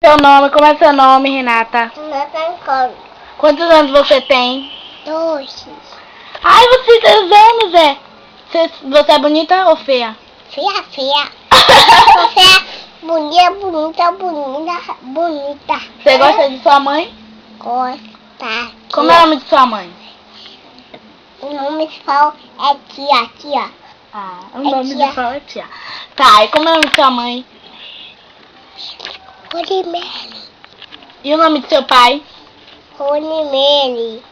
seu nome? Como é seu nome, Renata? Renata. Quantos anos você tem? 2. Ai, você tem 2 anos, é? Você é bonita ou feia? Feia. Você é bonita. Você gosta de sua mãe? Gosta. Como é o nome de sua mãe? O nome de Fal é tia. Ah, o nome de Fal é tia. Tá, e como é o nome de sua mãe? Rolimeli. E o nome de seu pai? Rolimeli.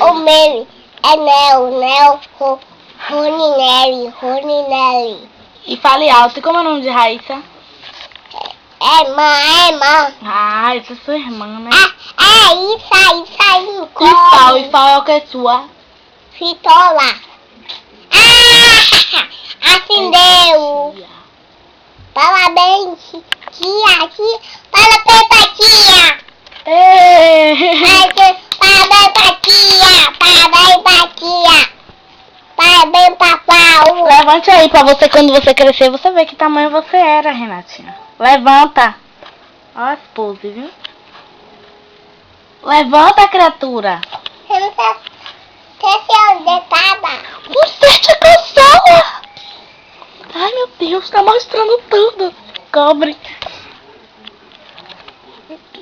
O Meli é Nel. Roninelli. E fale alto. E como é o nome de Raíssa? É irmã. Ah, essa é sua irmã, né? Isso aí. E Fal é o que é sua? Fitola. Acendeu. Tia. Parabéns, tia. Parabéns pra tia. Parabéns pra Fal. Levante aí pra você, quando você crescer, você vê que tamanho você era, Renatinha. Levanta. Ó as poses, viu? Levanta, criatura. Você não tá deitada? Você tá cansada. Ai, meu Deus, tá mostrando tudo. Cobre.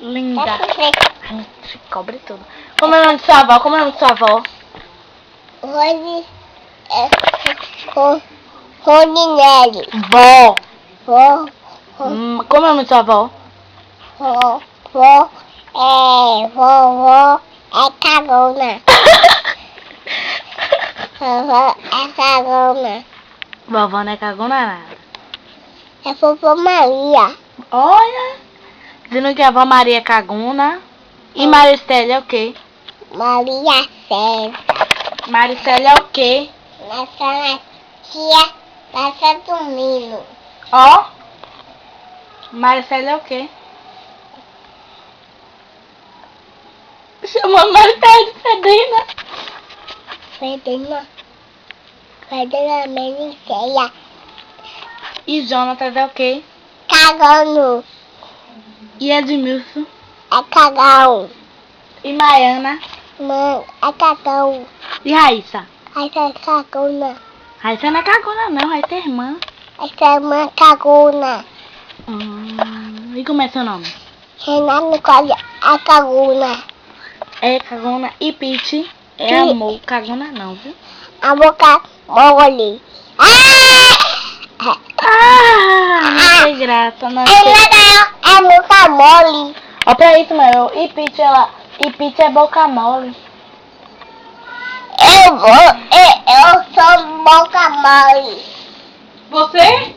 Linda. Ai, se cobre tudo. Como é o nome de sua avó? Rony Roninelli. Vó. Vó Como é o nome de sua avó? Vovó é cagona. Vovó é cagona. Vovó não é cagona nada. É vovó Maria. Olha. Dizendo que a avó Maria é cagona. E Maristela é o quê? Maria César. Maristela é o quê? Nessa tia passa dormindo. Ó. Maristela é o quê? Chamou Maristela de Fedena. Fedena Meniceia. E Jonatas é o quê? Cagando. E Edmilson? É cagão. E Maiana? Mãe, é cagão. E Raíssa? Essa é cagona. Raíssa não é cagona não, Raíssa é irmã. Essa é irmã cagona. E como é seu nome? Renata Nicole é cagona. É cagona. E Pete é amor. Cagona não, viu? A boca mole. Não tem graça, não sei. Renata é boca mole. Ó pra isso, meu. E Pete é boca mole. Eu sou boca mole. Você?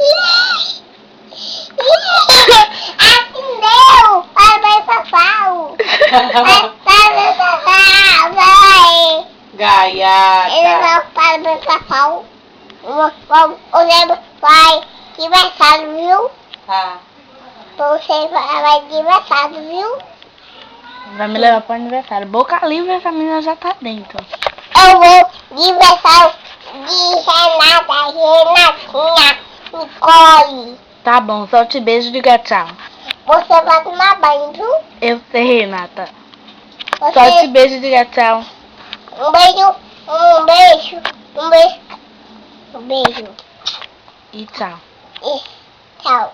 Acendeu! Parabéns pra Fal. Parabéns pra Fal, vai. Gaiata. Parabéns pra Fal. O lembro vai aniversário, viu? Tá. Você vai aniversário, viu? Vai me levar pro aniversário. Boca livre, essa menina já tá dentro. Eu vou aniversário de Renatinha Nicole. Tá bom, só te beijo e diga tchau. Você vai tomar banho, viu? Eu sei, Renata. Só Você... te beijo e diga tchau. Um beijo. E tchau. E tchau.